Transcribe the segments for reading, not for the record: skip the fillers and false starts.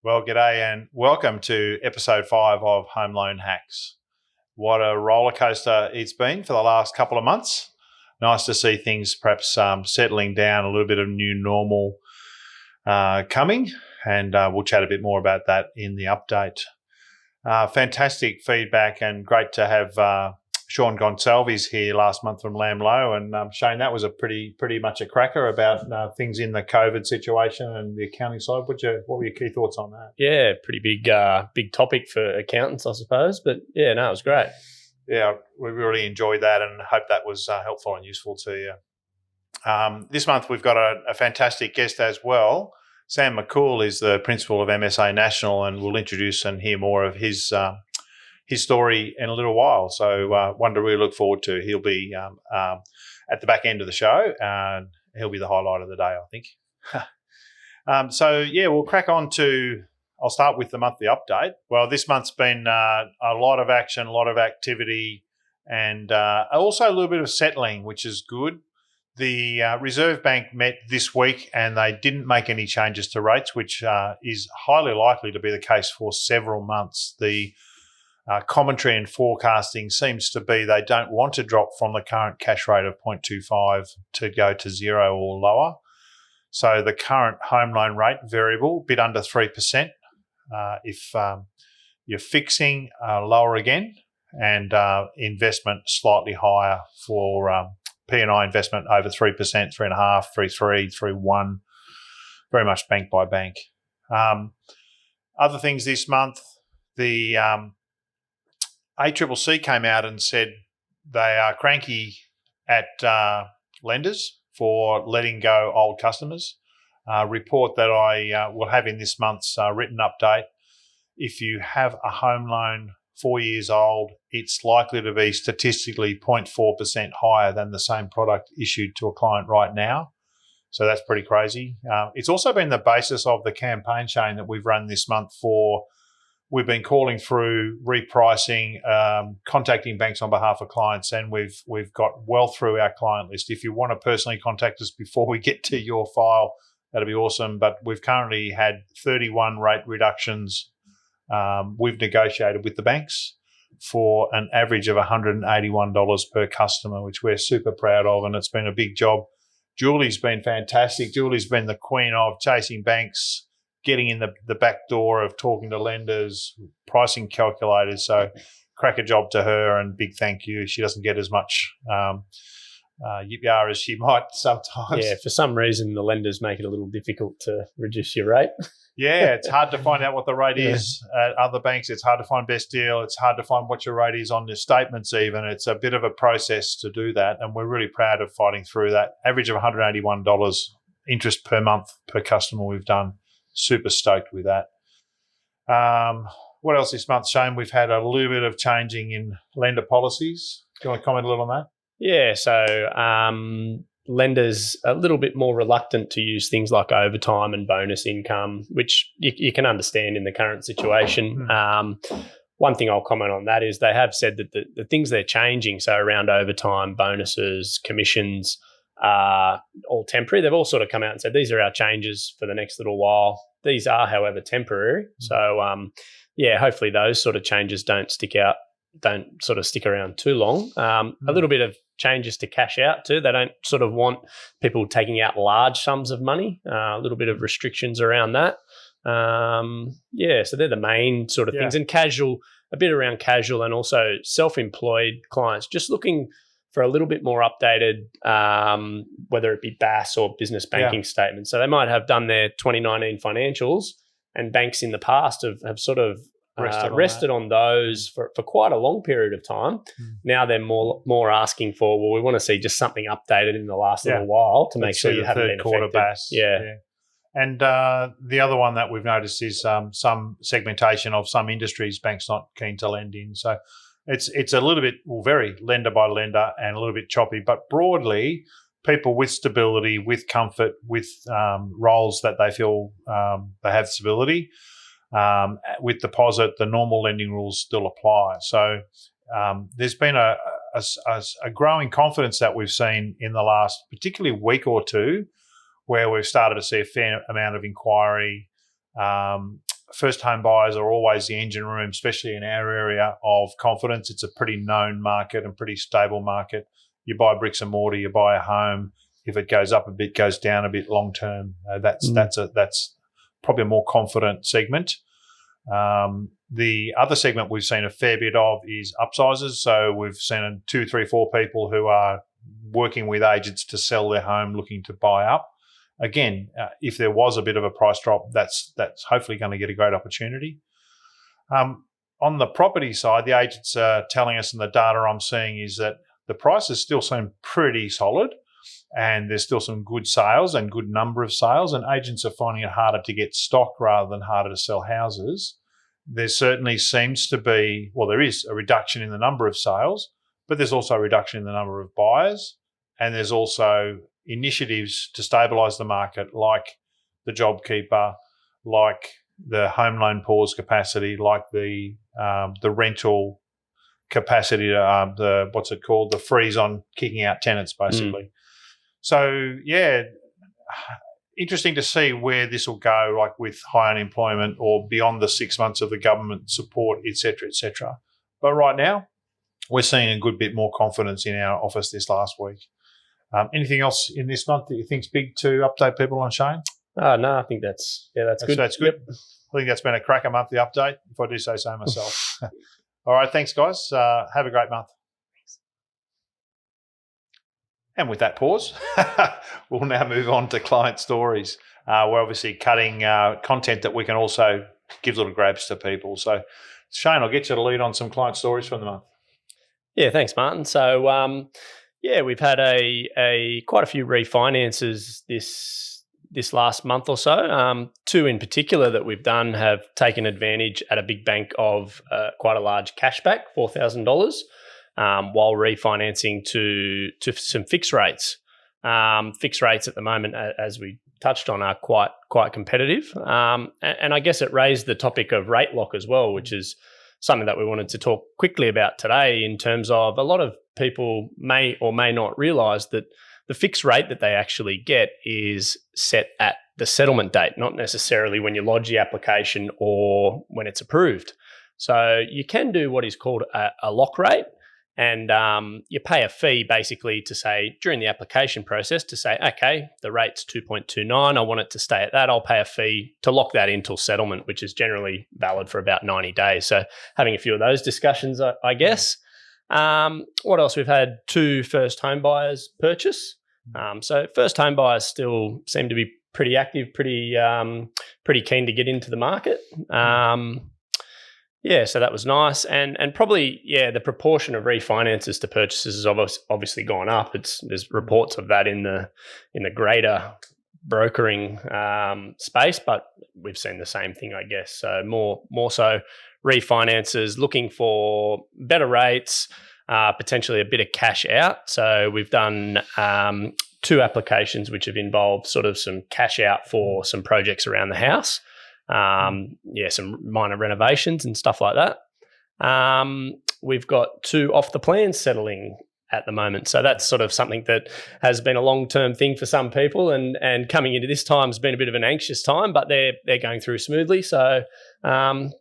Well, g'day and welcome to episode 5 of Home Loan Hacks. What a roller coaster it's been for the last couple of months. Nice to see things perhaps settling down, a little bit of new normal coming, and we'll chat a bit more about that in the update. Fantastic feedback and great to have Sean Gonsalves here last month from Lamlow, and Shane, that was a pretty much a cracker about things in the COVID situation and the accounting side. What were your key thoughts on that? Yeah, pretty big topic for accountants, I suppose. But yeah, no, it was great. Yeah, we really enjoyed that and hope that was helpful and useful to you. This month we've got a fantastic guest as well. Sam McCool is the principal of MSA National, and we'll introduce and hear more of his story in a little while. So one to really look forward to. He'll be at the back end of the show, and he'll be the highlight of the day, I think. So, yeah, we'll crack on to, I'll start with the monthly update. Well, this month's been a lot of action, a lot of activity, and also a little bit of settling, which is good. The Reserve Bank met this week and they didn't make any changes to rates, which is highly likely to be the case for several months. The commentary and forecasting seems to be they don't want to drop from the current cash rate of 0.25 to go to 0 or lower. So the current home loan rate variable, a bit under 3%. If you're fixing, lower again, and investment slightly higher for P&I investment over 3%, 3.5%, 3.3%, 3.1%, very much bank by bank. Other things this month, the ACCC came out and said they are cranky at lenders for letting go old customers. Report that I will have in this month's written update. If you have a home loan 4 years old, it's likely to be statistically 0.4% higher than the same product issued to a client right now. So that's pretty crazy. It's also been the basis of the campaign, Shane, that we've run this month for. We've been calling through repricing, contacting banks on behalf of clients, and we've got well through our client list. If you want to personally contact us before we get to your file, that'd be awesome. But we've currently had 31 rate reductions we've negotiated with the banks for an average of $181 per customer, which we're super proud of, and it's been a big job. Julie's been fantastic. Julie's been the queen of chasing banks, getting in the back door of talking to lenders, pricing calculators. So cracker job to her, and big thank you. She doesn't get as much yip-yar as she might sometimes. Yeah, for some reason, the lenders make it a little difficult to reduce your rate. Yeah, it's hard to find out what the rate is at other banks. It's hard to find best deal. It's hard to find what your rate is on your statements even. It's a bit of a process to do that, and we're really proud of fighting through that. Average of $181 interest per month per customer we've done. Super stoked with that. What else this month, Shane? We've had a little bit of changing in lender policies. Do you want to comment a little on that? Yeah, so lenders a little bit more reluctant to use things like overtime and bonus income, which you can understand in the current situation. One thing I'll comment on that is they have said that the things they're changing, so around overtime, bonuses, commissions, all temporary. They've all sort of come out and said these are our changes for the next little while. These are, however, temporary. So, hopefully those sort of changes don't stick around too long. A little bit of changes to cash out too. They don't sort of want people taking out large sums of money. A little bit of restrictions around that. So they're the main sort of things. And a bit around casual and also self-employed clients, just looking for a little bit more updated, whether it be BAS or business banking statements. So they might have done their 2019 financials, and banks in the past have sort of rested on those for quite a long period of time. Now they're more asking for, well, we want to see just something updated in the last little while to make sure you haven't been affected. BAS. Yeah. And the other one that we've noticed is some segmentation of some industries banks not keen to lend in. So it's a little bit, very lender by lender and a little bit choppy, but broadly, people with stability, with comfort, with roles that they feel they have stability, with deposit, the normal lending rules still apply. So there's been a growing confidence that we've seen in the last particularly week or two, where we've started to see a fair amount of inquiry, first home buyers are always the engine room, especially in our area of confidence. It's a pretty known market and pretty stable market. You buy bricks and mortar, you buy a home. If it goes up a bit, goes down a bit long term, that's probably a more confident segment. The other segment we've seen a fair bit of is upsizers. So we've seen 2, 3, 4 people who are working with agents to sell their home, looking to buy up. Again, if there was a bit of a price drop, that's hopefully going to get a great opportunity. On the property side, the agents are telling us, and the data I'm seeing is that the prices still seem pretty solid, and there's still some good sales and good number of sales, and agents are finding it harder to get stock rather than harder to sell houses. There certainly seems to be, well, there is a reduction in the number of sales, but there's also a reduction in the number of buyers, and there's also initiatives to stabilise the market, like the JobKeeper, like the home loan pause capacity, like the rental capacity, the freeze on kicking out tenants, basically. So, yeah, interesting to see where this will go, like with high unemployment or beyond the 6 months of the government support, et cetera, et cetera. But right now, we're seeing a good bit more confidence in our office this last week. Anything else in this month that you think's big to update people on, Shane? No, I think that's good. That's good. Yep. I think that's been a cracker monthly update, if I do say so myself. All right, thanks, guys. Have a great month. And with that pause, we'll now move on to client stories. We're obviously cutting content that we can also give little grabs to people. So, Shane, I'll get you to lead on some client stories from the month. Yeah, thanks, Martin. So, we've had quite a few refinances this last month or so. 2 in particular that we've done have taken advantage at a big bank of quite a large cashback, $4,000. While refinancing to some fixed rates. Fixed rates at the moment, as we touched on, are quite competitive. And I guess it raised the topic of rate lock as well, which is something that we wanted to talk quickly about today, in terms of a lot of people may or may not realise that the fixed rate that they actually get is set at the settlement date, not necessarily when you lodge the application or when it's approved. So you can do what is called a lock rate. And you pay a fee basically to say, during the application process, to say, okay, the rate's 2.29, I want it to stay at that. I'll pay a fee to lock that until settlement, which is generally valid for about 90 days. So having a few of those discussions, I guess. What else? We've had 2 first home buyers purchase. So first home buyers still seem to be pretty active, pretty keen to get into the market. So that was nice. And probably, the proportion of refinances to purchases has obviously gone up. There's reports of that in the greater brokering space, but we've seen the same thing, I guess. So more so refinances looking for better rates, potentially a bit of cash out. So we've done 2 applications which have involved sort of some cash out for some projects around the house. Some minor renovations and stuff like that. We've got 2 off the plan settling at the moment. So that's sort of something that has been a long-term thing for some people, and coming into this time has been a bit of an anxious time, but they're going through smoothly. So some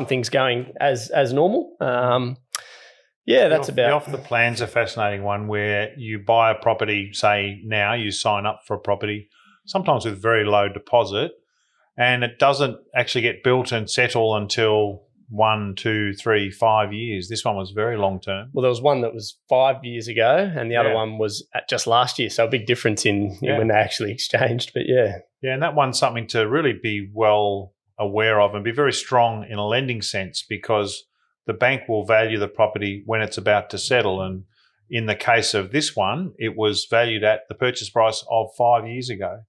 things going as normal. That's about. The off the plan's a fascinating one, where you buy a property, say now you sign up for a property, sometimes with very low deposit, and it doesn't actually get built and settle until 1, 2, 3, 5 years. This one was very long term. Well, there was one that was 5 years ago, and the other one was just last year. So a big difference in when they actually exchanged. But and that one's something to really be well aware of and be very strong in a lending sense, because the bank will value the property when it's about to settle. And in the case of this one, it was valued at the purchase price of 5 years ago.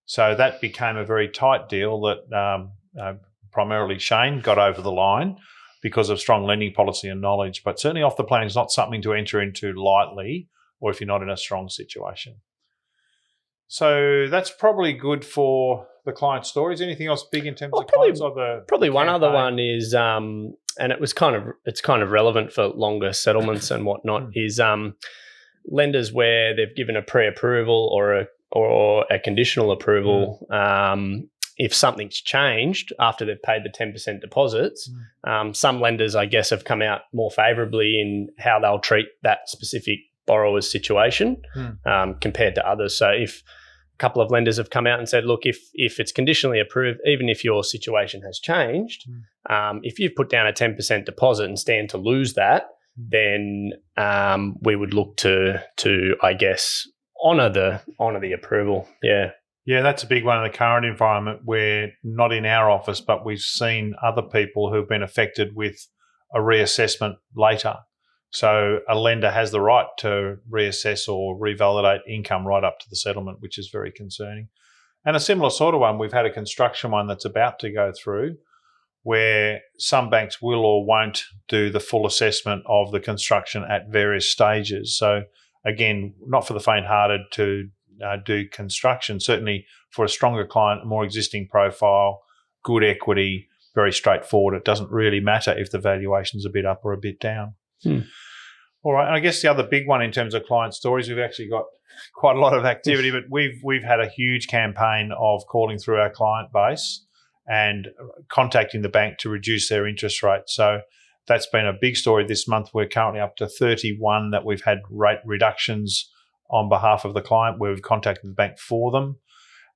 So that became a very tight deal that primarily Shane got over the line because of strong lending policy and knowledge. But certainly off the plan is not something to enter into lightly, or if you're not in a strong situation. So that's probably good for the client stories. Anything else big in terms of clients? Probably one other one is, and it's kind of relevant for longer settlements and whatnot, is lenders where they've given a pre-approval or a conditional approval if something's changed after they've paid the 10% deposits, some lenders, I guess, have come out more favourably in how they'll treat that specific borrower's situation compared to others. So if a couple of lenders have come out and said, look, if it's conditionally approved, even if your situation has changed, if you've put down a 10% deposit and stand to lose that, then we would look to I guess, honour the approval. Yeah. Yeah, that's a big one in the current environment. We're not in our office, but we've seen other people who've been affected with a reassessment later. So a lender has the right to reassess or revalidate income right up to the settlement, which is very concerning. And a similar sort of one, we've had a construction one that's about to go through where some banks will or won't do the full assessment of the construction at various stages. So again, not for the faint-hearted to do construction, certainly for a stronger client, a more existing profile, good equity, very straightforward. It doesn't really matter if the valuation's a bit up or a bit down. All right. And I guess the other big one in terms of client stories, we've actually got quite a lot of activity, but we've had a huge campaign of calling through our client base and contacting the bank to reduce their interest rate. So that's been a big story this month. We're currently up to 31 that we've had rate reductions on behalf of the client where we've contacted the bank for them.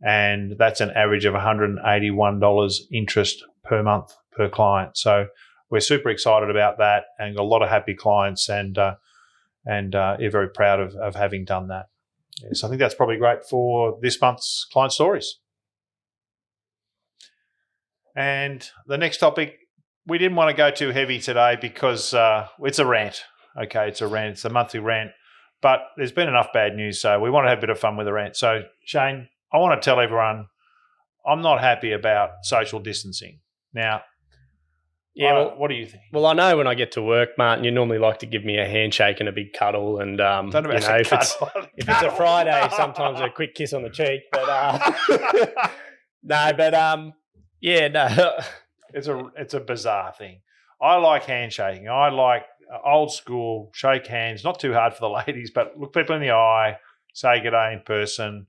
And that's an average of $181 interest per month per client. So we're super excited about that and got a lot of happy clients and are very proud of having done that. Yeah, so I think that's probably great for this month's client stories. And the next topic, we didn't want to go too heavy today because it's a rant. Okay, it's a rant. It's a monthly rant. But there's been enough bad news, so we want to have a bit of fun with the rant. So, Shane, I want to tell everyone I'm not happy about social distancing. Now, what do you think? Well, I know when I get to work, Martin, you normally like to give me a handshake and a big cuddle. And, if it's a Friday, sometimes a quick kiss on the cheek. But It's a bizarre thing. I like handshaking. I like old school, shake hands, not too hard for the ladies, but look people in the eye, say good day in person.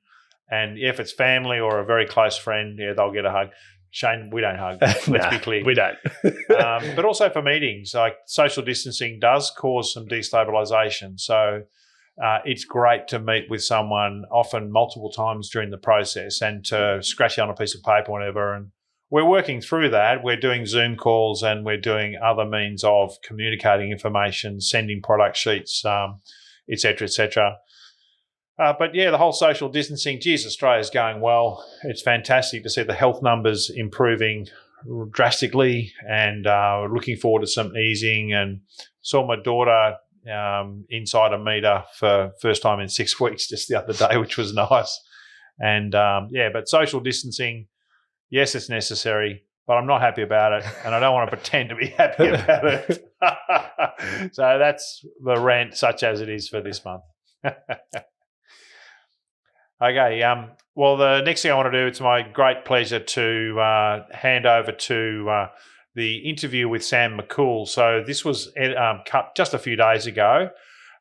And if it's family or a very close friend, yeah, they'll get a hug. Shane, we don't hug. Let's be clear. We don't. But also for meetings, like social distancing does cause some destabilisation. So it's great to meet with someone often multiple times during the process and to scratch it on a piece of paper or whatever. And we're working through that. We're doing Zoom calls and we're doing other means of communicating information, sending product sheets, et cetera, et cetera. But yeah, the whole social distancing, geez, Australia's going well. It's fantastic to see the health numbers improving drastically and looking forward to some easing. And saw my daughter inside a metre for first time in 6 weeks just the other day, which was nice. And but social distancing, yes, it's necessary, but I'm not happy about it and I don't want to pretend to be happy about it. So that's the rant such as it is for this month. Okay. Well, the next thing I want to do, it's my great pleasure to hand over to the interview with Sam McCool. So this was cut just a few days ago,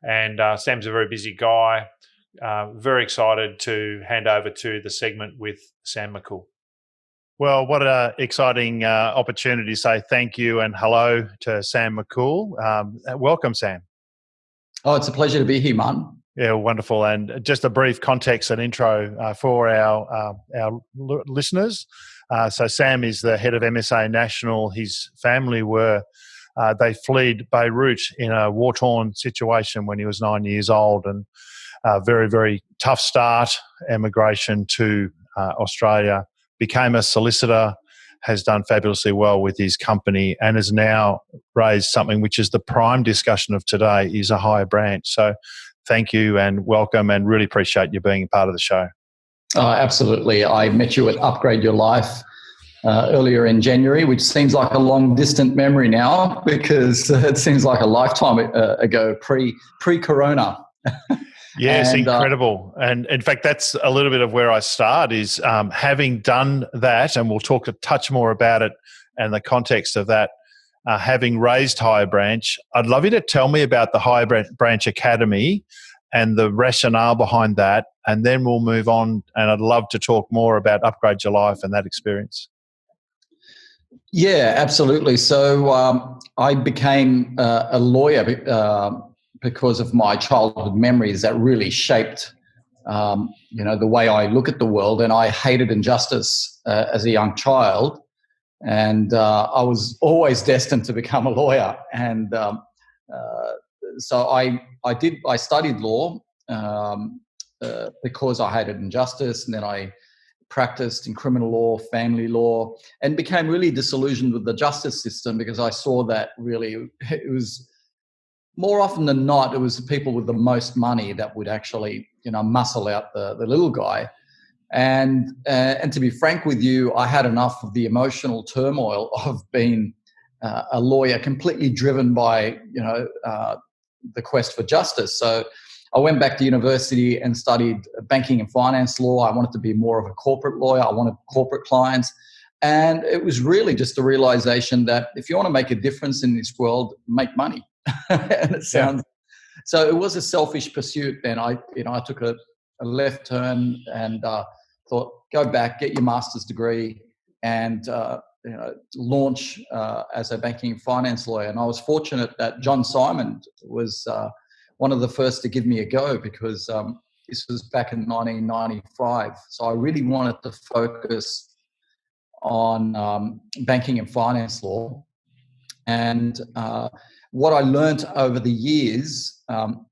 and Sam's a very busy guy. Very excited to hand over to the segment with Sam McCool. Well, what an exciting opportunity to say thank you and hello to Sam McCool. Welcome, Sam. Oh, it's a pleasure to be here, Martin. Yeah, wonderful. And just a brief context and intro for our listeners. So Sam is the head of MSA National. His family they fled Beirut in a war-torn situation when he was 9 years old, and very, very tough start, emigration to Australia. Became a solicitor, has done fabulously well with his company, and has now raised something which is the prime discussion of today, is a hire branch. So thank you and welcome, and really appreciate you being a part of the show. Absolutely. I met you at Upgrade Your Life earlier in January, which seems like a long distant memory now because it seems like a lifetime ago, pre-corona. Yes, incredible. And in fact, that's a little bit of where I start is having done that, and we'll talk a touch more about it and the context of that, having raised Hire Branch. I'd love you to tell me about the Hire Branch Academy and the rationale behind that, and then we'll move on. And I'd love to talk more about Upgrade Your Life and that experience. Yeah, absolutely. So I became a lawyer because of my childhood memories that really shaped, the way I look at the world. And I hated injustice as a young child, and I was always destined to become a lawyer. And so I studied law because I hated injustice, and then I practiced in criminal law, family law, and became really disillusioned with the justice system because I saw that really it was more often than not, it was the people with the most money that would actually, muscle out the little guy. And to be frank with you, I had enough of the emotional turmoil of being a lawyer, completely driven by, the quest for justice. So I went back to university and studied banking and finance law. I wanted to be more of a corporate lawyer. I wanted corporate clients. And it was really just a realization that if you want to make a difference in this world, make money. And it sounds, so it was a selfish pursuit. Then I took a left turn and thought, go back, get your master's degree, and launch as a banking and finance lawyer. And I was fortunate that John Simon was one of the first to give me a go, because this was back in 1995. So I really wanted to focus on banking and finance law. And what I learned over the years in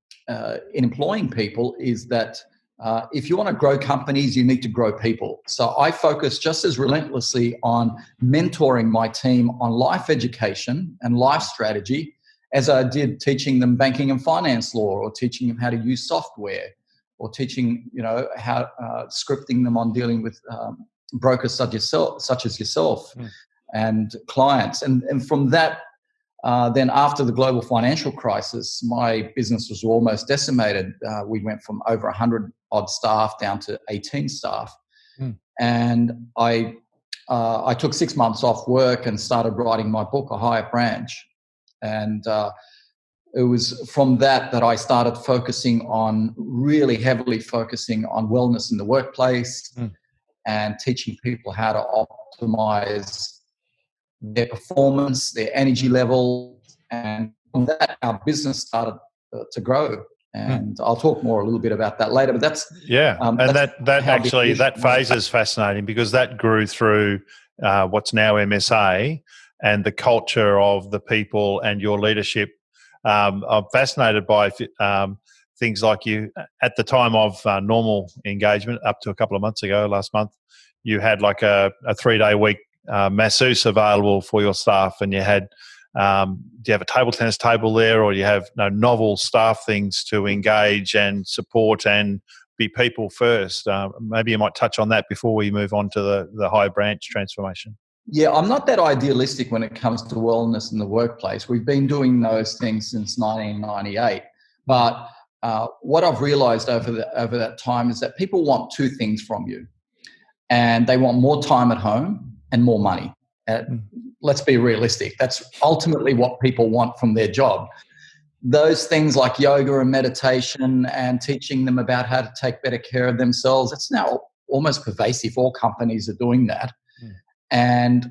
employing people is that if you want to grow companies, you need to grow people. So I focus just as relentlessly on mentoring my team on life education and life strategy as I did teaching them banking and finance law, or teaching them how to use software, or teaching, how scripting them on dealing with brokers such as yourself and clients. And from that, then after the global financial crisis, my business was almost decimated. We went from over 100 odd staff down to 18 staff. And I took 6 months off work and started writing my book, A Higher Branch. And it was from that I started really heavily focusing on wellness in the workplace and teaching people how to optimize their performance, their energy level. And from that, our business started to grow. And I'll talk more a little bit about that later. But that's that phase is fascinating, because that grew through what's now MSA and the culture of the people and your leadership. I'm fascinated by things like you, at the time of normal engagement, up to a couple of months ago, last month, you had like a 3-day week masseuse available for your staff, and you had, do you have a table tennis table there, or you have novel staff things to engage and support and be people first? Maybe you might touch on that before we move on to the high branch transformation. Yeah, I'm not that idealistic when it comes to wellness in the workplace. We've been doing those things since 1998. But what I've realized over that time is that people want two things from you. And they want more time at home and more money. Let's be realistic. That's ultimately what people want from their job. Those things like yoga and meditation and teaching them about how to take better care of themselves, it's now almost pervasive. All companies are doing that. And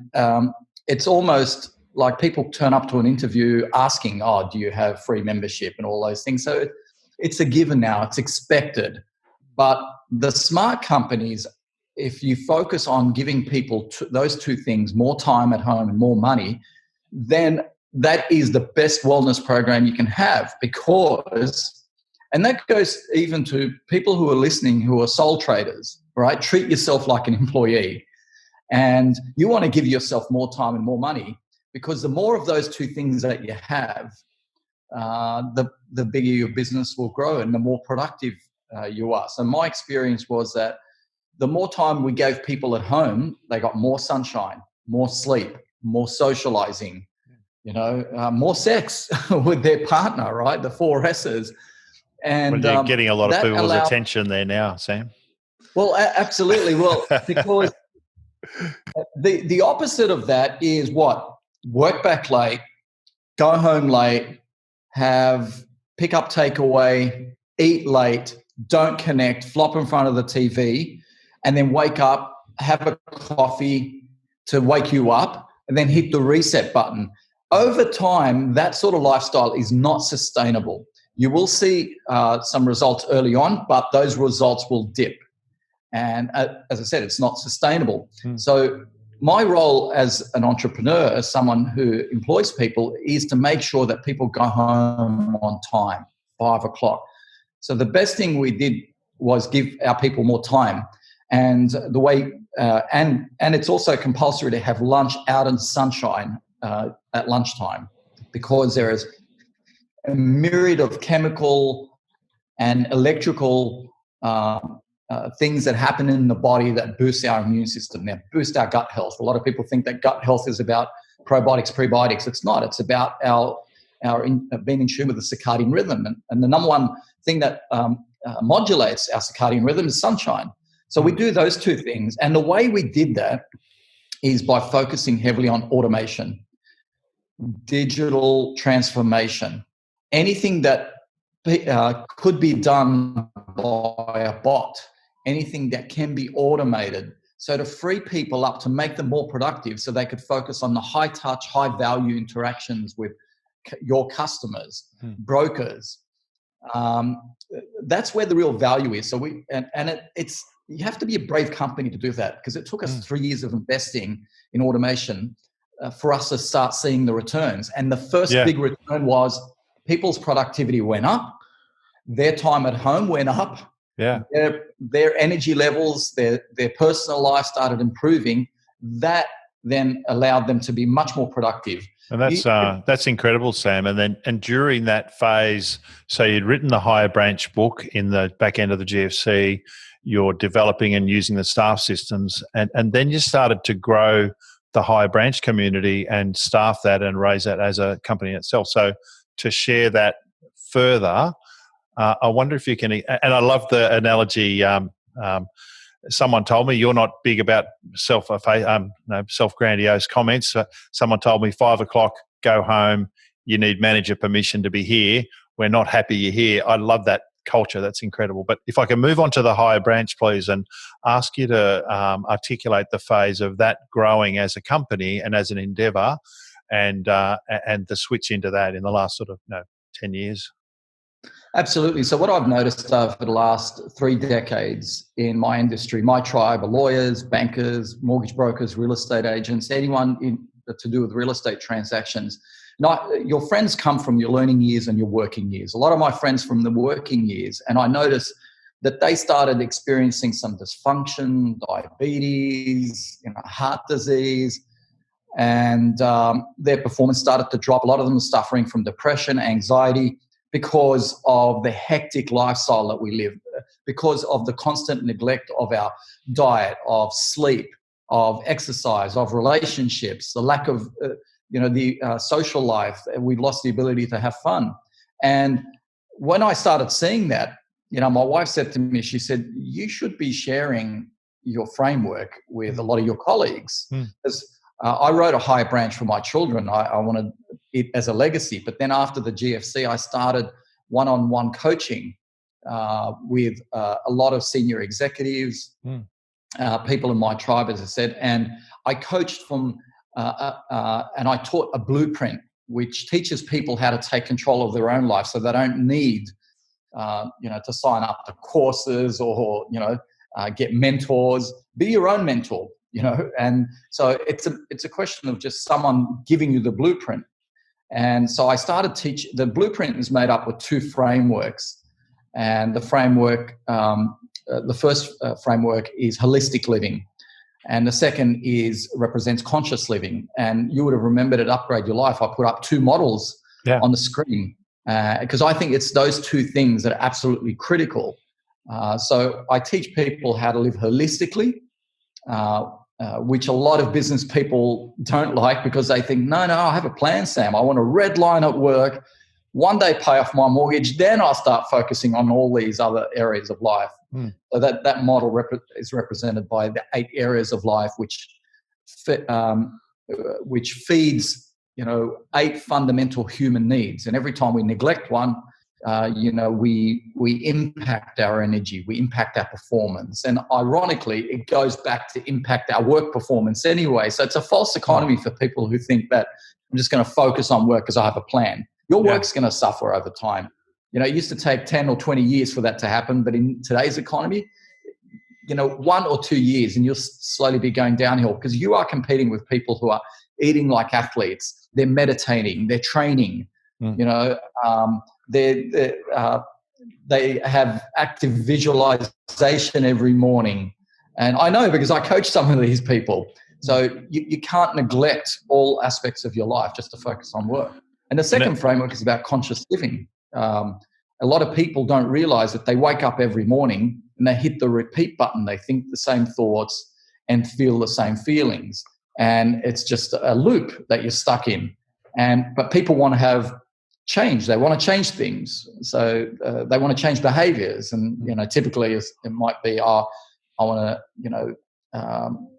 it's almost like people turn up to an interview asking, do you have free membership and all those things? So it's a given now. It's expected. But the smart companies, if you focus on giving people those two things, more time at home and more money, then that is the best wellness program you can have. Because, and that goes even to people who are listening who are sole traders, right? Treat yourself like an employee. And you want to give yourself more time and more money, because the more of those two things that you have, the bigger your business will grow and the more productive you are. So my experience was that the more time we gave people at home, they got more sunshine, more sleep, more socializing, more sex with their partner, right? The 4 S's. And you're getting a lot of people's attention there now, Sam. Well, absolutely. Well, because the opposite of that is what? Work back late, go home late, have pick up takeaway, eat late, don't connect, flop in front of the TV, and then wake up, have a coffee to wake you up, and then hit the reset button. Over time, that sort of lifestyle is not sustainable. You will see some results early on, but those results will dip. And as I said, it's not sustainable. So my role as an entrepreneur, as someone who employs people, is to make sure that people go home on time, 5 o'clock. So the best thing we did was give our people more time. And the way, and it's also compulsory to have lunch out in sunshine at lunchtime, because there is a myriad of chemical and electrical things that happen in the body that boost our immune system, that boost our gut health. A lot of people think that gut health is about probiotics, prebiotics. It's not. It's about our being in tune with the circadian rhythm. And the number one thing that modulates our circadian rhythm is sunshine. So we do those two things. And the way we did that is by focusing heavily on automation, digital transformation, anything that could be done by a bot, anything that can be automated. So to free people up, to make them more productive so they could focus on the high touch, high value interactions with your customers, brokers. That's where the real value is. So it's you have to be a brave company to do that, because it took us 3 years of investing in automation for us to start seeing the returns. And the first big return was people's productivity went up, their time at home went up, their energy levels, their personal life started improving. That then allowed them to be much more productive. And that's incredible, Sam. And during that phase, so you'd written the Higher Branch book in the back end of the GFC, you're developing and using the staff systems, and then you started to grow the Higher Branch community and staff that and raise that as a company itself. So to share that further, I wonder if you can, and I love the analogy. Someone told me you're not big about self-grandiose comments. Someone told me 5 o'clock, go home. You need manager permission to be here. We're not happy you're here. I love that culture. That's incredible. But if I can move on to the Higher Branch, please, and ask you to articulate the phase of that growing as a company and as an endeavour, and the switch into that in the last sort of 10 years. Absolutely. So what I've noticed over the last 3 decades in my industry, my tribe are lawyers, bankers, mortgage brokers, real estate agents, anyone to do with real estate transactions. Now, your friends come from your learning years and your working years. A lot of my friends from the working years, and I noticed that they started experiencing some dysfunction, diabetes, heart disease, and their performance started to drop. A lot of them are suffering from depression, anxiety, because of the hectic lifestyle that we live, because of the constant neglect of our diet, of sleep, of exercise, of relationships, the lack of the social life. We've lost the ability to have fun. And when I started seeing that, my wife said to me, she said, you should be sharing your framework with a lot of your colleagues. Because I wrote a Higher Branch for my children. I wanted it as a legacy. But then after the GFC, I started one-on-one coaching with a lot of senior executives, people in my tribe, as I said. And I coached from, and I taught a blueprint which teaches people how to take control of their own life, so they don't need, to sign up to courses or, get mentors. Be your own mentor. And so it's a question of just someone giving you the blueprint. And so I started teaching. The blueprint is made up with 2 frameworks, and the framework, the first framework is holistic living, and the second represents conscious living. And you would have remembered at Upgrade Your Life, I put up 2 models on the screen because I think it's those 2 things that are absolutely critical. So I teach people how to live holistically, which a lot of business people don't like, because they think, no, I have a plan, Sam. I want a red line at work, one day pay off my mortgage, then I'll start focusing on all these other areas of life. So that model is represented by the 8 areas of life, which feeds 8 fundamental human needs. And every time we neglect one, we impact our energy, we impact our performance. And ironically, it goes back to impact our work performance anyway. So it's a false economy for people who think that I'm just going to focus on work because I have a plan. Your work's going to suffer over time. It used to take 10 or 20 years for that to happen. But in today's economy, 1 or 2 years and you'll slowly be going downhill, because you are competing with people who are eating like athletes. They're meditating, they're training, they have active visualization every morning. And I know because I coach some of these people. So you can't neglect all aspects of your life just to focus on work. And the second framework is about conscious living. A lot of people don't realize that they wake up every morning and they hit the repeat button. They think the same thoughts and feel the same feelings. And it's just a loop that you're stuck in. But people want to have change. They want to change things. So they want to change behaviors. And, typically it might be, I want to,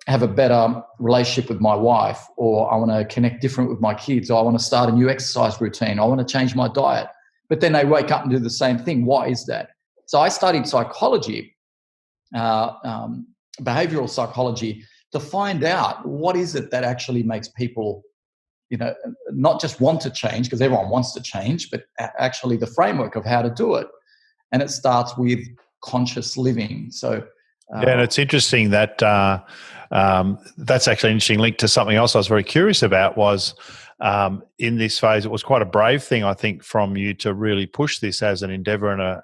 have a better relationship with my wife, or I want to connect different with my kids, or I want to start a new exercise routine. I want to change my diet. But then they wake up and do the same thing. Why is that? So I studied psychology, behavioral psychology, to find out what is it that actually makes people, not just want to change, because everyone wants to change, but actually the framework of how to do it. And it starts with conscious living. So, and it's interesting that that's actually an interesting link to something else I was very curious about. Was in this phase, it was quite a brave thing, I think, from you to really push this as an endeavour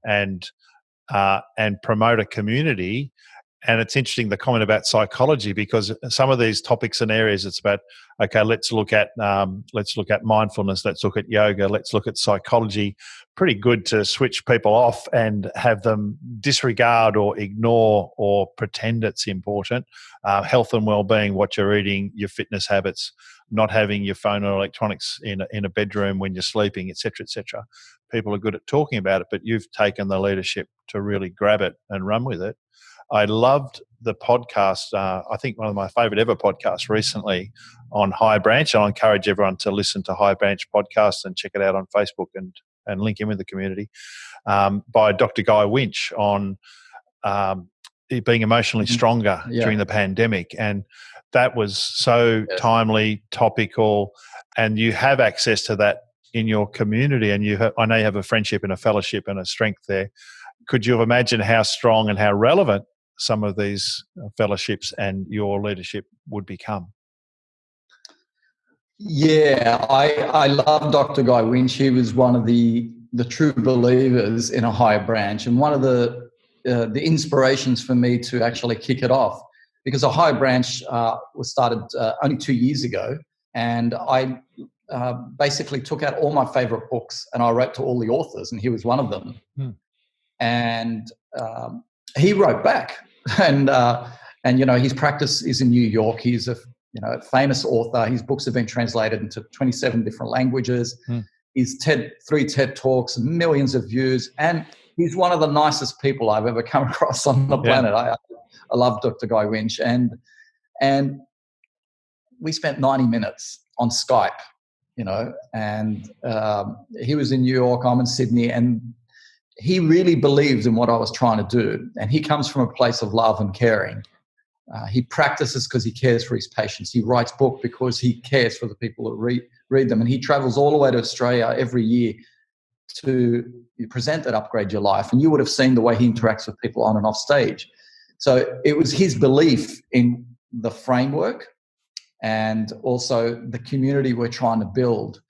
and promote a community. And it's interesting, the comment about psychology, because some of these topics and areas, it's about, okay, let's look at mindfulness, let's look at yoga, let's look at psychology. Pretty good to switch people off and have them disregard or ignore or pretend it's important. Health and well-being, what you're eating, your fitness habits, not having your phone or electronics in a bedroom when you're sleeping, et cetera, et cetera. People are good at talking about it, but you've taken the leadership to really grab it and run with it. I loved the podcast. I think one of my favourite ever podcasts recently on High Branch. I'll encourage everyone to listen to High Branch podcast and check it out on Facebook and link in with the community, by Dr. Guy Winch on being emotionally stronger during the pandemic. And that was so timely, topical, and you have access to that in your community. And I know you have a friendship and a fellowship and a strength there. Could you have imagined how strong and how relevant some of these fellowships and your leadership would become? Yeah, I love Dr. Guy Winch. He was one of the true believers in a higher branch, and one of the inspirations for me to actually kick it off, because a higher branch was started only 2 years ago, and I basically took out all my favorite books and I wrote to all the authors, and he was one of them. And he wrote back, and his practice is in New York. He's a famous author. His books have been translated into 27 different languages. His 3 TED Talks, millions of views, and he's one of the nicest people I've ever come across on the planet. I love Dr. Guy Winch, and we spent 90 minutes on Skype, and he was in New York, I'm in Sydney, and he really believed in what I was trying to do. And he comes from a place of love and caring. He practices because he cares for his patients. He writes books because he cares for the people that read them. And he travels all the way to Australia every year to present at Upgrade Your Life. And you would have seen the way he interacts with people on and off stage. So it was his belief in the framework and also the community we're trying to build.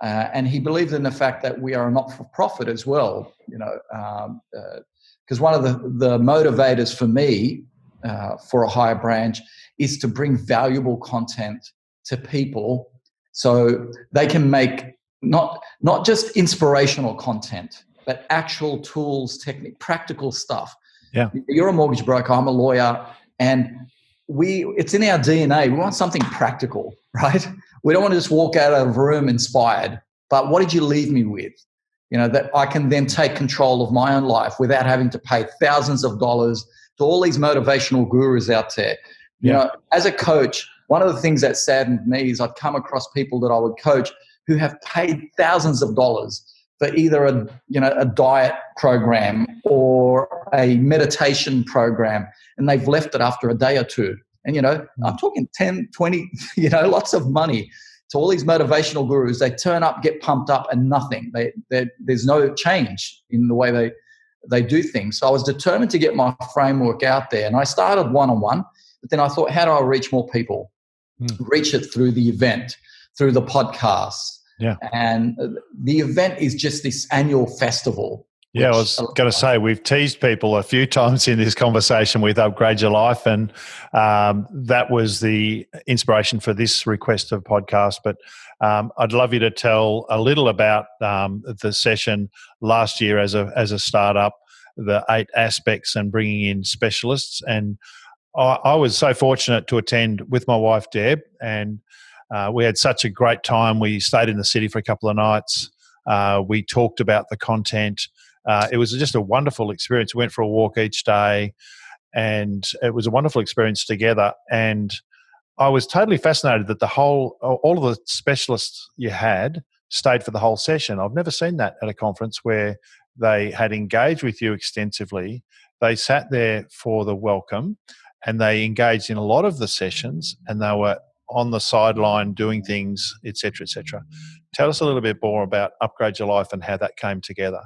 And he believed in the fact that we are a not-for-profit as well, because one of the motivators for me for a higher branch is to bring valuable content to people so they can make not just inspirational content, but actual tools, technique, practical stuff. Yeah. You're a mortgage broker, I'm a lawyer, and it's in our DNA. We want something practical, right? We don't want to just walk out of a room inspired, but what did you leave me with? That I can then take control of my own life without having to pay thousands of dollars to all these motivational gurus out there. As a coach, one of the things that saddened me is I'd come across people that I would coach who have paid thousands of dollars for either a diet program or a meditation program, and they've left it after a day or two. And, I'm talking 10, 20, lots of money to all these motivational gurus. They turn up, get pumped up, and nothing. There's no change in the way they do things. So I was determined to get my framework out there, and I started one-on-one, but then I thought, how do I reach more people? Reach it through the event, through the podcast. Yeah. And the event is just this annual festival. Yeah, I was going to say, we've teased people a few times in this conversation with Upgrade Your Life, and that was the inspiration for this request of podcast. But I'd love you to tell a little about the session last year as a startup, the 8 aspects and bringing in specialists. And I was so fortunate to attend with my wife, Deb, and we had such a great time. We stayed in the city for a couple of nights. We talked about the content. It was just a wonderful experience. We went for a walk each day, and it was a wonderful experience together. And I was totally fascinated that all of the specialists you had stayed for the whole session. I've never seen that at a conference where they had engaged with you extensively. They sat there for the welcome, and they engaged in a lot of the sessions, and they were on the sideline doing things, et cetera, et cetera. Tell us a little bit more about Upgrade Your Life and how that came together.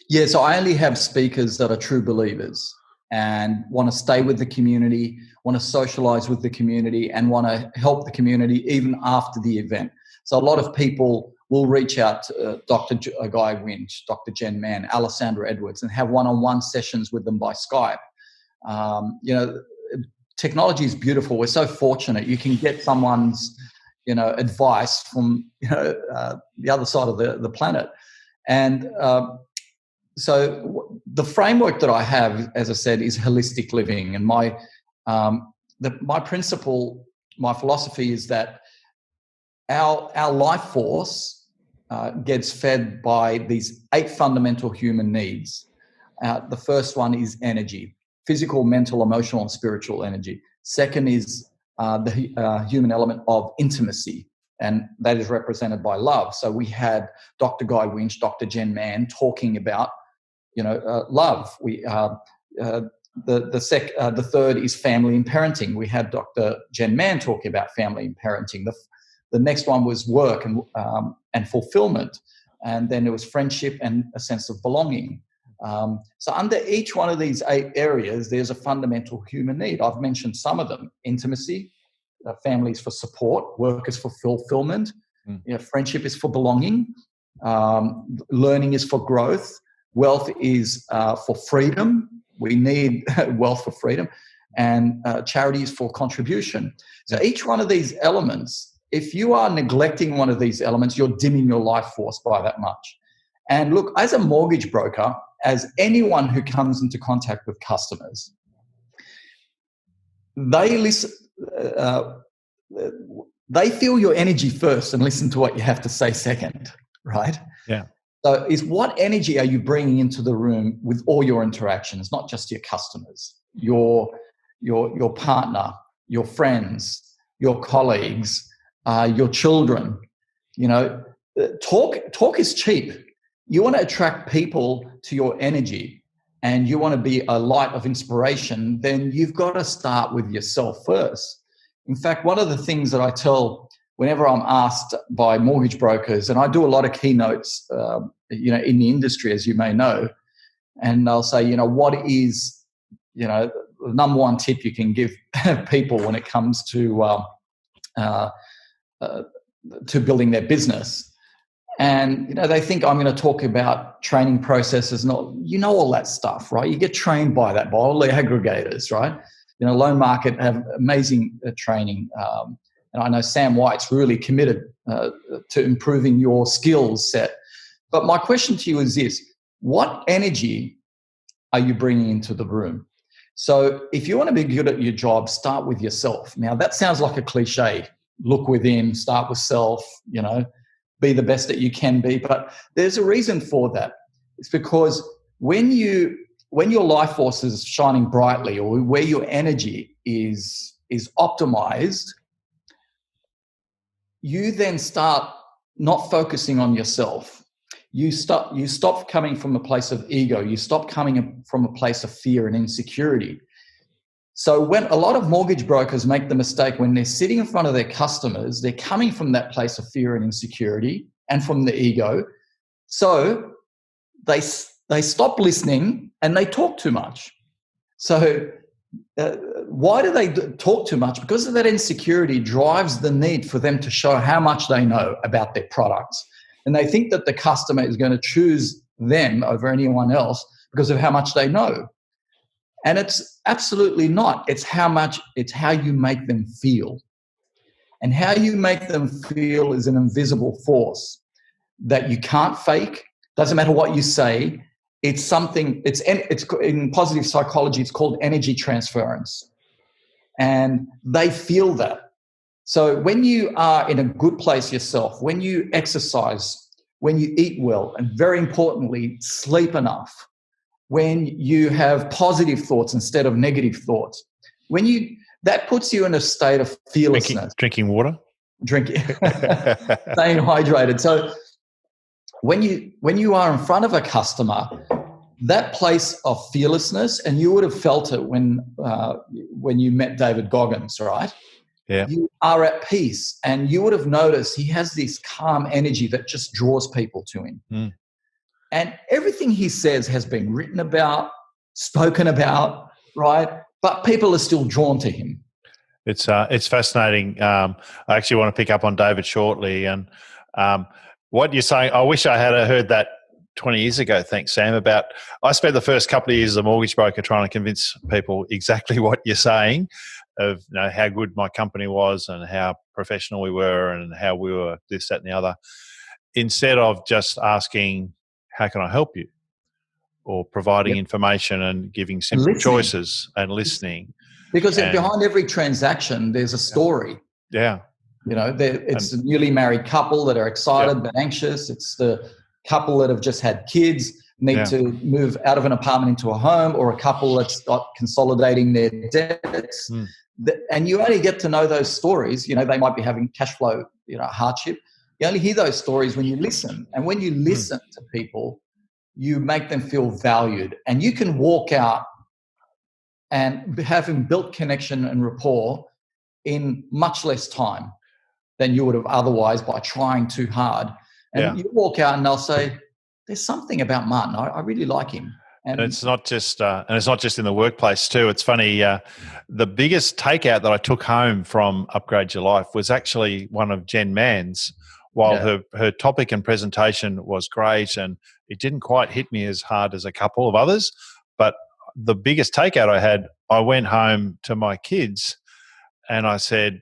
Yeah, so I only have speakers that are true believers and want to stay with the community, want to socialize with the community, and want to help the community even after the event. So a lot of people will reach out to Dr. Guy Winch, Dr. Jen Mann, Alessandra Edwards, and have one-on-one sessions with them by Skype. Technology is beautiful. We're so fortunate. You can get someone's, advice from, the other side of the planet. And so the framework that I have, as I said, is holistic living. And my principle, my philosophy is that our life force gets fed by these 8 fundamental human needs. The first one is energy: physical, mental, emotional, and spiritual energy. Second is the human element of intimacy, and that is represented by love. So we had Dr. Guy Winch, Dr. Jen Mann talking about, love. The third is family and parenting. We had Dr. Jen Mann talking about family and parenting. The next one was work and fulfillment, and then there was friendship and a sense of belonging. So under each one of these 8 areas, there's a fundamental human need. I've mentioned some of them: intimacy, family is for support, work is for fulfillment, friendship is for belonging, learning is for growth, wealth is for freedom. We need wealth for freedom, and charity is for contribution. So each one of these elements, if you are neglecting one of these elements, you're dimming your life force by that much. And look, as a mortgage broker, as anyone who comes into contact with customers, they listen. They feel your energy first and listen to what you have to say second, right? Yeah. So is what energy are you bringing into the room with all your interactions, not just your customers, your partner, your friends, your colleagues, your children? Talk is cheap. You want to attract people to your energy, and you want to be a light of inspiration, then you've got to start with yourself first. In fact, one of the things that I tell whenever I'm asked by mortgage brokers, and I do a lot of keynotes, in the industry, as you may know, and they'll say, what is, the number one tip you can give people when it comes to building their business. And, they think I'm going to talk about training processes, all that stuff, right? You get trained by all the aggregators, right? Loan Market have amazing training. And I know Sam White's really committed to improving your skills set. But my question to you is this: what energy are you bringing into the room? So if you want to be good at your job, start with yourself. Now, that sounds like a cliche. Look within, start with self, be the best that you can be. But there's a reason for that. It's because when your life force is shining brightly, or where your energy is optimized, you then start not focusing on yourself. you stop coming from a place of ego. You stop coming from a place of fear and insecurity. So when a lot of mortgage brokers make the mistake when they're sitting in front of their customers, they're coming from that place of fear and insecurity and from the ego. So they stop listening and they talk too much. So why do they talk too much? Because of that insecurity drives the need for them to show how much they know about their products. And they think that the customer is going to choose them over anyone else because of how much they know. And it's absolutely not. It's how you make them feel. And how you make them feel is an invisible force that you can't fake. Doesn't matter what you say. It's something, it's in positive psychology, it's called energy transference. And they feel that. So when you are in a good place yourself, when you exercise, when you eat well, and very importantly, sleep enough, when you have positive thoughts instead of negative thoughts, that puts you in a state of fearlessness. Drinking water? Staying hydrated. So when you are in front of a customer, that place of fearlessness, and you would have felt it when you met David Goggins, right? Yeah. You are at peace, and you would have noticed he has this calm energy that just draws people to him. Mm. And everything he says has been written about, spoken about, right? But people are still drawn to him. It's fascinating. I actually want to pick up on David shortly. And what you're saying, I wish I had heard that 20 years ago, thanks, Sam, I spent the first couple of years as a mortgage broker trying to convince people exactly what you're saying of how good my company was and how professional we were and how we were this, that, and the other, instead of just asking, how can I help you? Or providing information and giving simple choices and listening. Because behind every transaction, there's a story. Yeah. It's a newly married couple that are excited but anxious. It's the couple that have just had kids, need to move out of an apartment into a home, or a couple that's got consolidating their debts. Mm. And you only get to know those stories. They might be having cash flow, hardship. You only hear those stories when you listen. And when you listen to people, you make them feel valued. And you can walk out and having built connection and rapport in much less time than you would have otherwise by trying too hard. And you walk out and they'll say, there's something about Martin. I really like him. And it's not just in the workplace too. It's funny. The biggest takeout that I took home from Upgrade Your Life was actually one of Jen Mann's. While her topic and presentation was great, and it didn't quite hit me as hard as a couple of others, but the biggest takeout I had, I went home to my kids and I said,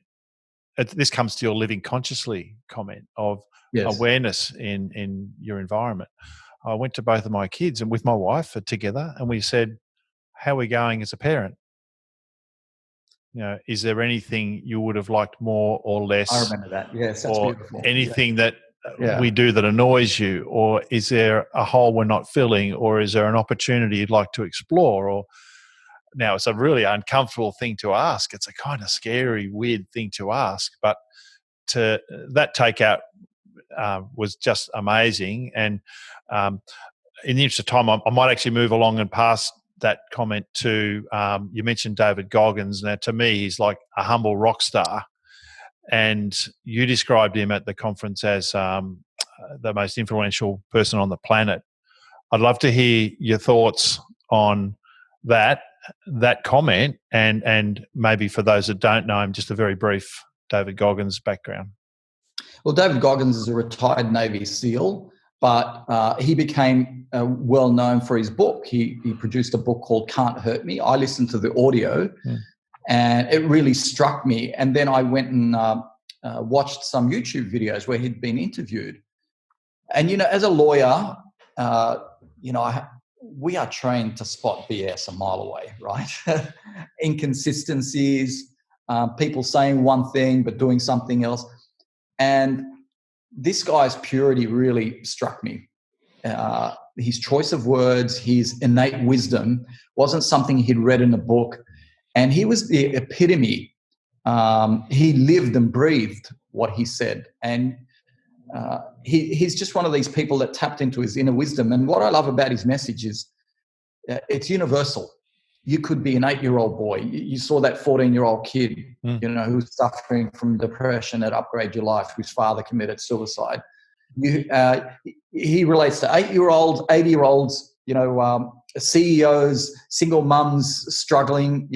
this comes to your living consciously comment of awareness in your environment. I went to both of my kids and with my wife together, and we said, how are we going as a parent? Is there anything you would have liked more or less? I remember that. Yes, that's or beautiful. Anything that we do that annoys you, or is there a hole we're not filling, or is there an opportunity you'd like to explore? Or now it's a really uncomfortable thing to ask. It's a kind of scary, weird thing to ask, but that takeout was just amazing. And in the interest of time, I might actually move along and pass that comment to, you mentioned David Goggins. Now, to me, he's like a humble rock star. And you described him at the conference as the most influential person on the planet. I'd love to hear your thoughts on that comment, and maybe for those that don't know him, just a very brief David Goggins background. Well, David Goggins is a retired Navy SEAL, but he became well known for his book. He produced a book called Can't Hurt Me. I listened to the audio and it really struck me. And then I went and watched some YouTube videos where he'd been interviewed. And, as a lawyer, we are trained to spot BS a mile away, right? Inconsistencies, people saying one thing but doing something else. And this guy's purity really struck me. His choice of words, his innate wisdom wasn't something he'd read in a book. And he was the epitome. He lived and breathed what he said. And he's just one of these people that tapped into his inner wisdom. And what I love about his message is it's universal. You could be an 8-year-old boy. You saw that 14-year-old kid, who was suffering from depression at Upgrade Your Life, whose father committed suicide. He relates to 8-year-olds, 80-year-olds, CEOs, single mums struggling,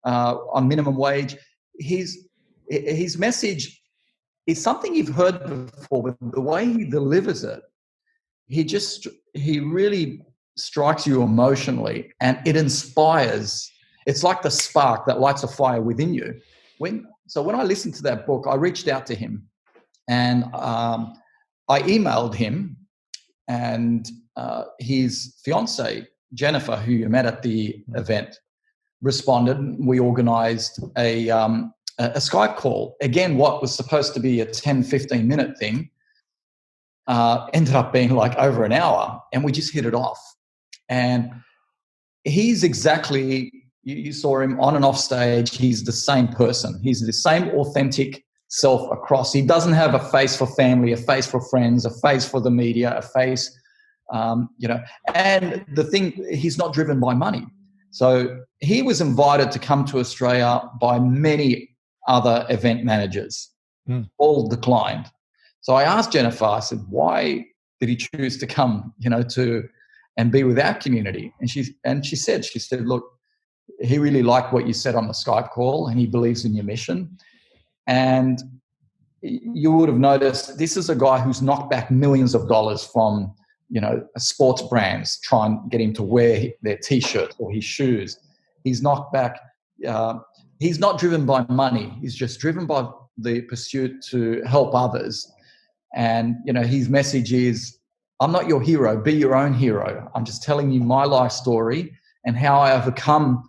on minimum wage. His message is something you've heard before, but the way he delivers it, he really strikes you emotionally, and it inspires. It's like the spark that lights a fire within you. When I listened to that book, I reached out to him, and I emailed him, and his fiancée, Jennifer, who you met at the event, responded. We organised a Skype call. Again, what was supposed to be a 10, 15-minute thing ended up being like over an hour, and we just hit it off. And he's exactly, you saw him on and off stage, he's the same person. He's the same authentic self across. He doesn't have a face for family, a face for friends, a face for the media, a face, and the thing, he's not driven by money. So he was invited to come to Australia by many other event managers, all declined. So I asked Jennifer, I said, why did he choose to come, and be with our community? And she said, look, he really liked what you said on the Skype call, and he believes in your mission. And you would have noticed this is a guy who's knocked back millions of dollars from, sports brands, try and get him to wear their T-shirts or his shoes. He's knocked back. He's not driven by money. He's just driven by the pursuit to help others. And, his message is, I'm not your hero, be your own hero. I'm just telling you my life story and how I overcome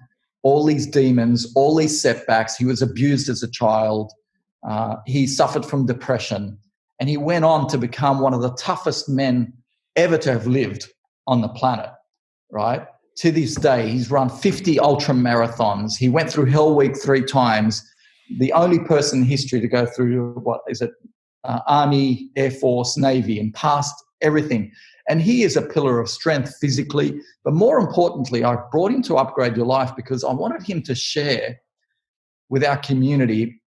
all these demons, all these setbacks. He was abused as a child. He suffered from depression, and he went on to become one of the toughest men ever to have lived on the planet, right? To this day, he's run 50 ultra marathons. He went through Hell Week 3 times. The only person in history to go through, Army, Air Force, Navy, and passed everything. And he is a pillar of strength physically. But more importantly, I brought him to Upgrade Your Life because I wanted him to share with our community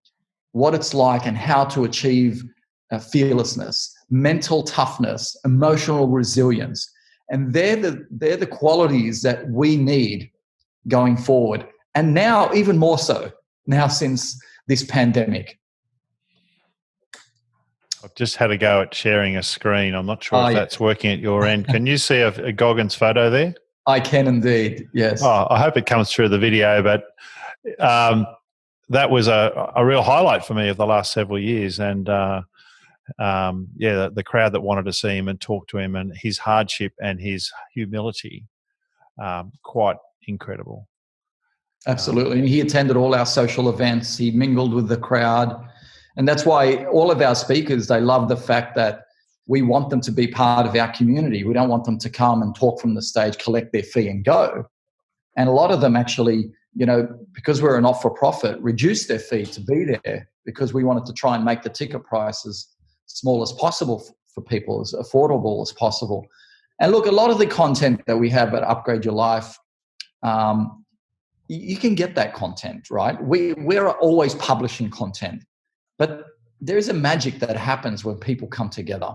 what it's like and how to achieve fearlessness, mental toughness, emotional resilience. And they're the qualities that we need going forward. And now even more so, now since this pandemic. I've just had a go at sharing a screen. I'm not sure if that's working at your end. Can you see a Goggins photo there? I can indeed, yes. Oh, I hope it comes through the video, but that was a real highlight for me of the last several years. And the crowd that wanted to see him and talk to him, and his hardship and his humility, quite incredible. Absolutely. And he attended all our social events. He mingled with the crowd. And that's why all of our speakers, they love the fact that we want them to be part of our community. We don't want them to come and talk from the stage, collect their fee and go. And a lot of them actually, because we're a not-for-profit, reduced their fee to be there because we wanted to try and make the ticket price as small as possible for people, as affordable as possible. And look, a lot of the content that we have at Upgrade Your Life, you can get that content, right? We're always publishing content. But there is a magic that happens when people come together.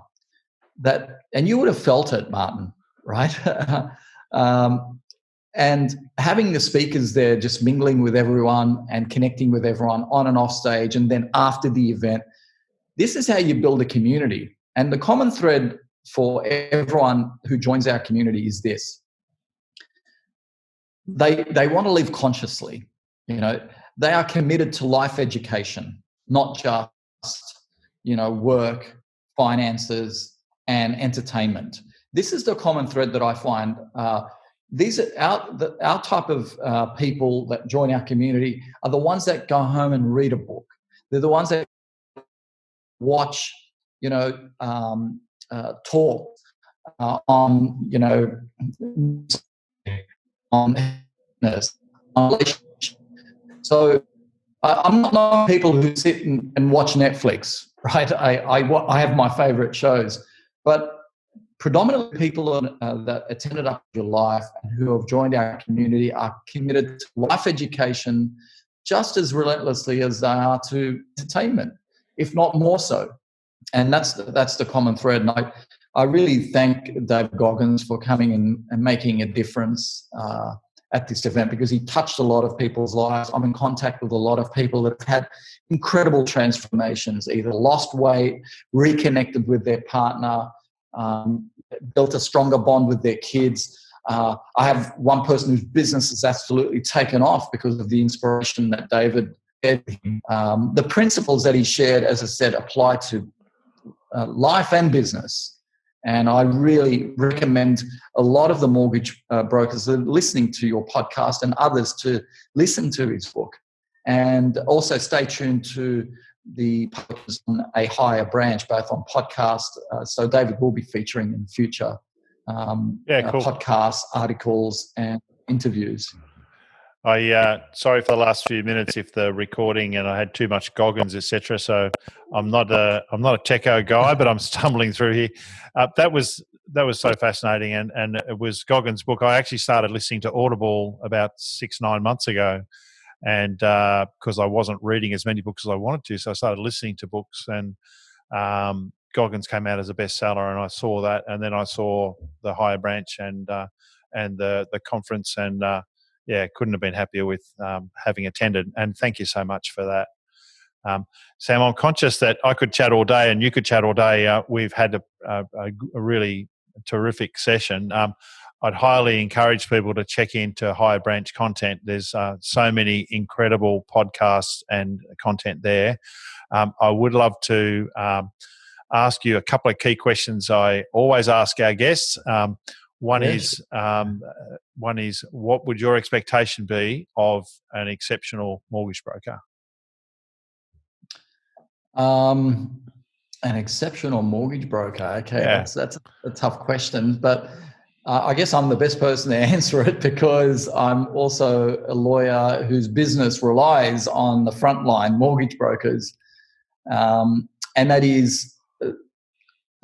And you would have felt it, Martin, right? And having the speakers there, just mingling with everyone and connecting with everyone on and off stage, and then after the event, this is how you build a community. And the common thread for everyone who joins our community is this: they want to live consciously. They are committed to life education. Not just, work, finances, and entertainment. This is the common thread that I find. These are our type of people that join our community are the ones that go home and read a book. They're the ones that watch, talk on, on relationship. So I'm not knowing people who sit and watch Netflix right? I have my favorite shows, but predominantly people that attended Up Your Life and who have joined our community are committed to life education just as relentlessly as they are to entertainment, if not more so. And that's the common thread. And I really thank Dave Goggins for coming in and making a difference at this event, because he touched a lot of people's lives. I'm in contact with a lot of people that have had incredible transformations, either lost weight, reconnected with their partner, built a stronger bond with their kids. I have one person whose business has absolutely taken off because of the inspiration that David shared. The principles that he shared, as I said, apply to life and business. And I really recommend a lot of the mortgage brokers that are listening to your podcast and others to listen to his book. And also stay tuned to the podcasts on A Higher Branch, both on podcast. So David will be featuring in future Cool. podcasts, articles, and interviews. Sorry for the last few minutes if the recording and I had too much Goggins, etc. So I'm not a techo guy, but I'm stumbling through here. That was so fascinating, and it was Goggins' book. I actually started listening to Audible about 6-9 months ago, and because I wasn't reading as many books as I wanted to, so I started listening to books, and Goggins came out as a bestseller, and I saw that, and then I saw the Higher Branch and the conference, and couldn't have been happier with having attended. And thank you so much for that. Sam, I'm conscious that I could chat all day and you could chat all day. We've had a really terrific session. I'd highly encourage people to check into Higher Branch content. There's so many incredible podcasts and content there. I would love to ask you a couple of key questions I always ask our guests. One is, what would your expectation be of an exceptional mortgage broker? An exceptional mortgage broker. Okay, yeah. That's a tough question, but I guess I'm the best person to answer it, because I'm also a lawyer whose business relies on the frontline mortgage brokers, and that is,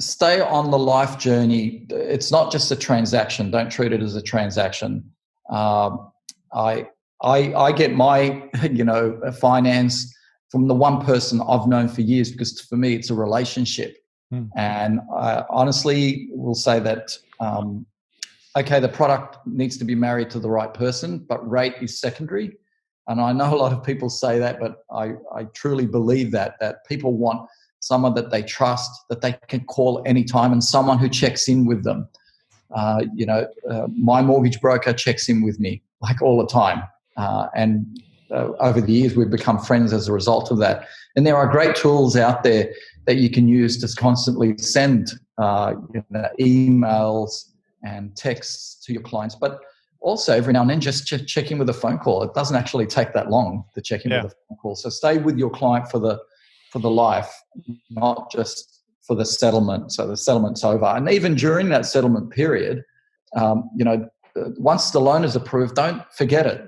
stay on the life journey. It's not just a transaction. Don't treat it as a transaction. I get my finance from the one person I've known for years, because for me it's a relationship. And I honestly will say that the product needs to be married to the right person, but rate is secondary. And I know a lot of people say that, but I truly believe that people want someone that they trust, that they can call anytime, and someone who checks in with them. My mortgage broker checks in with me like all the time. And over the years, we've become friends as a result of that. And there are great tools out there that you can use to constantly send emails and texts to your clients. But also every now and then just check in with a phone call. It doesn't actually take that long to check in with a phone call. So stay with your client for the life, not just for the settlement. So the settlement's over. And even during that settlement period, once the loan is approved, don't forget it.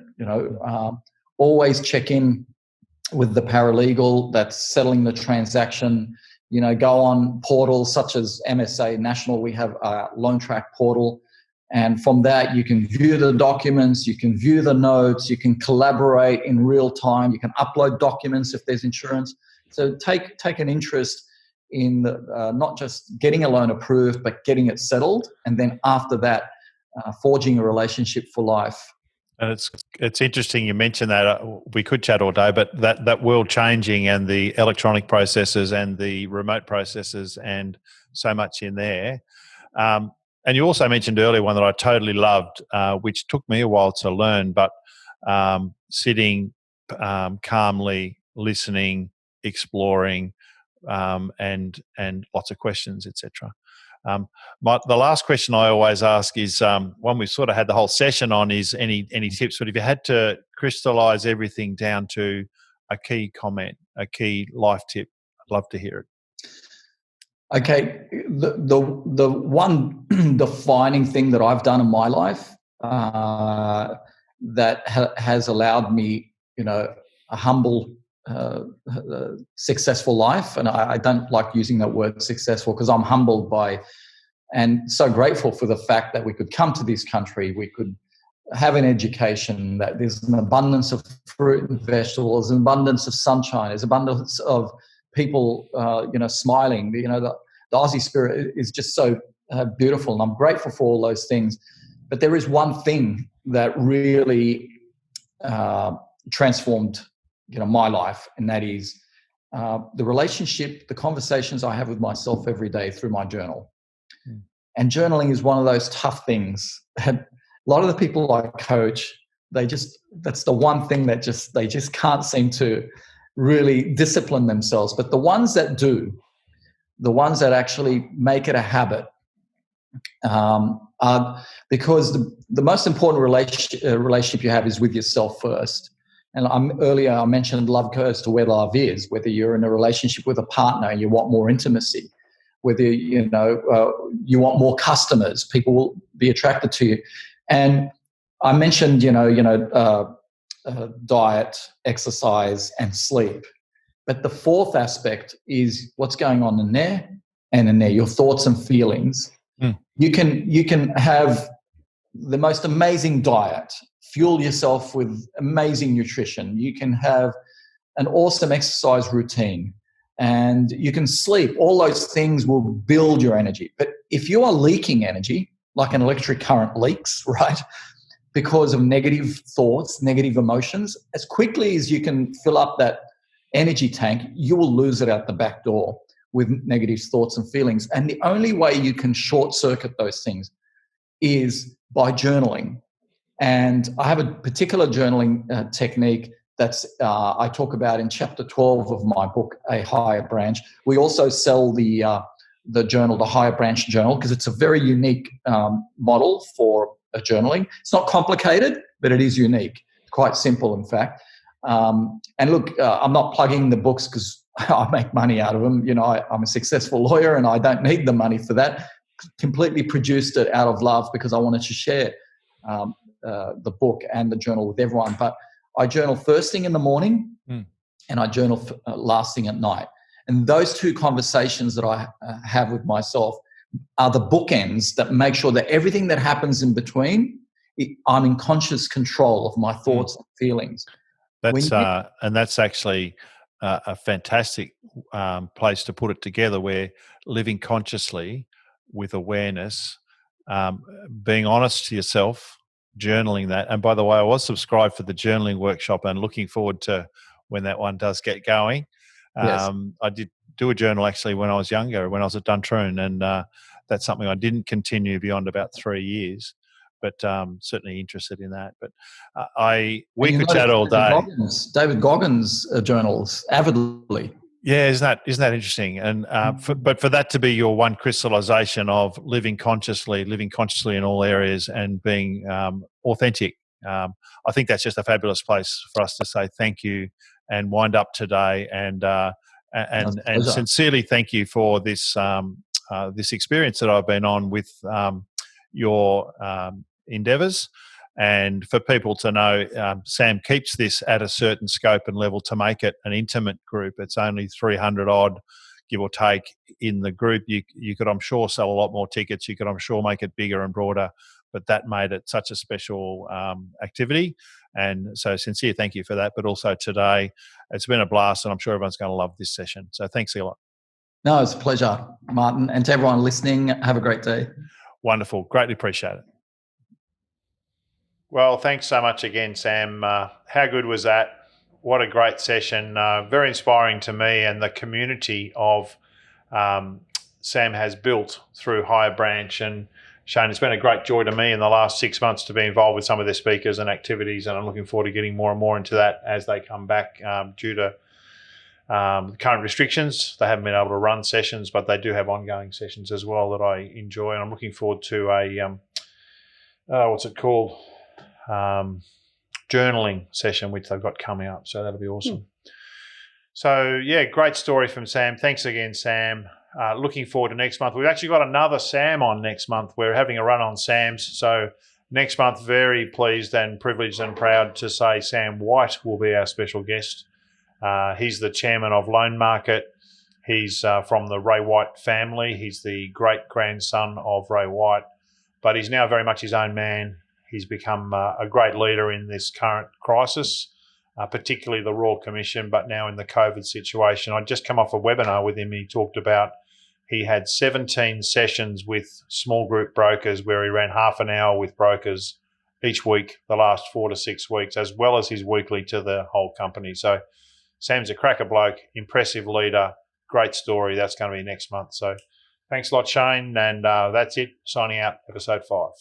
Always check in with the paralegal that's settling the transaction. Go on portals such as MSA National. We have a Loan Track portal. And from that, you can view the documents, you can view the notes, you can collaborate in real time, you can upload documents if there's insurance. So take an interest in not just getting a loan approved, but getting it settled, and then after that, forging a relationship for life. And it's interesting you mentioned that. We could chat all day, but that world changing, and the electronic processes and the remote processes, and so much in there. And you also mentioned earlier one that I totally loved, which took me a while to learn, but sitting calmly, listening, exploring, and lots of questions, etc. The last question I always ask is one we've sort of had the whole session on, is any tips, but if you had to crystallize everything down to a key comment, a key life tip, I'd love to hear it. Okay, the one defining thing that I've done in my life that has allowed me, a humble successful life. And I don't like using that word successful because I'm humbled by and so grateful for the fact that we could come to this country, we could have an education, that there's an abundance of fruit and vegetables, an abundance of sunshine, there's abundance of people, smiling. The Aussie spirit is just so beautiful, and I'm grateful for all those things. But there is one thing that really transformed, my life, and that is the relationship, the conversations I have with myself every day through my journal. Mm. And journaling is one of those tough things. A lot of the people I coach, that's the one thing that they just can't seem to really discipline themselves. But the ones that do, the ones that actually make it a habit, because the most important relationship you have is with yourself first. And earlier I mentioned love goes to where love is, whether you're in a relationship with a partner and you want more intimacy, whether you want more customers, people will be attracted to you. And I mentioned diet, exercise, and sleep. But the fourth aspect is what's going on in there and in there, your thoughts and feelings. Mm. You can have the most amazing diet, fuel yourself with amazing nutrition. You can have an awesome exercise routine, and you can sleep. All those things will build your energy. But if you are leaking energy, like an electric current leaks, right, because of negative thoughts, negative emotions, as quickly as you can fill up that energy tank, you will lose it out the back door with negative thoughts and feelings. And the only way you can short circuit those things is by journaling. And I have a particular journaling technique that's I talk about in chapter 12 of my book, A Higher Branch. We also sell the journal, the Higher Branch Journal, because it's a very unique model for journaling. It's not complicated, but it is unique. It's quite simple, in fact. And look, I'm not plugging the books because I make money out of them. I'm a successful lawyer and I don't need the money for that. Completely produced it out of love because I wanted to share the book and the journal with everyone. But I journal first thing in the morning and I journal last thing at night. And those two conversations that I have with myself are the bookends that make sure that everything that happens in between, I'm in conscious control of my thoughts and feelings. And that's actually a fantastic place to put it together, where living consciously with awareness, being honest to yourself, journaling that. And by the way, I was subscribed for the journaling workshop and looking forward to when that one does get going. Yes. I did do a journal actually when I was younger, when I was at Duntroon, and that's something I didn't continue beyond about 3 years. But certainly interested in that. But we could chat all day. David Goggins journals avidly. Yeah, isn't that interesting? And but for that to be your one crystallization of living consciously in all areas and being authentic, I think that's just a fabulous place for us to say thank you and wind up today. And sincerely thank you for this this experience that I've been on with your endeavours. And for people to know, Sam keeps this at a certain scope and level to make it an intimate group. It's only 300 odd, give or take, in the group. You could, I'm sure, sell a lot more tickets. You could, I'm sure, make it bigger and broader. But that made it such a special activity. And so sincere thank you for that. But also today, it's been a blast, and I'm sure everyone's going to love this session. So thanks a lot. No, it's a pleasure, Martin. And to everyone listening, have a great day. Wonderful. Greatly appreciate it. Well, thanks so much again, Sam. How good was that? What a great session. Very inspiring to me and the community of Sam has built through Higher Branch. And Shane, it's been a great joy to me in the last 6 months to be involved with some of their speakers and activities, and I'm looking forward to getting more and more into that as they come back due to current restrictions. They haven't been able to run sessions, but they do have ongoing sessions as well that I enjoy, and I'm looking forward to a what's it called? Journaling session which they've got coming up, so that'll be awesome. So yeah, great story from Sam. Thanks again, Sam. Looking forward to next month. We've actually got another Sam on next month. We're having a run on Sam's, so next month, very pleased and privileged and proud to say Sam White will be our special guest. He's the chairman of Loan Market. He's from the Ray White family. He's the great-grandson of Ray White, but he's now very much his own man. He's become a great leader in this current crisis, particularly the Royal Commission, but now in the COVID situation. I'd just come off a webinar with him. He talked about he had 17 sessions with small group brokers where he ran half an hour with brokers each week the last 4 to 6 weeks, as well as his weekly to the whole company. So Sam's a cracker bloke, impressive leader, great story. That's going to be next month. So thanks a lot, Shane. And that's it. Signing out, episode 5.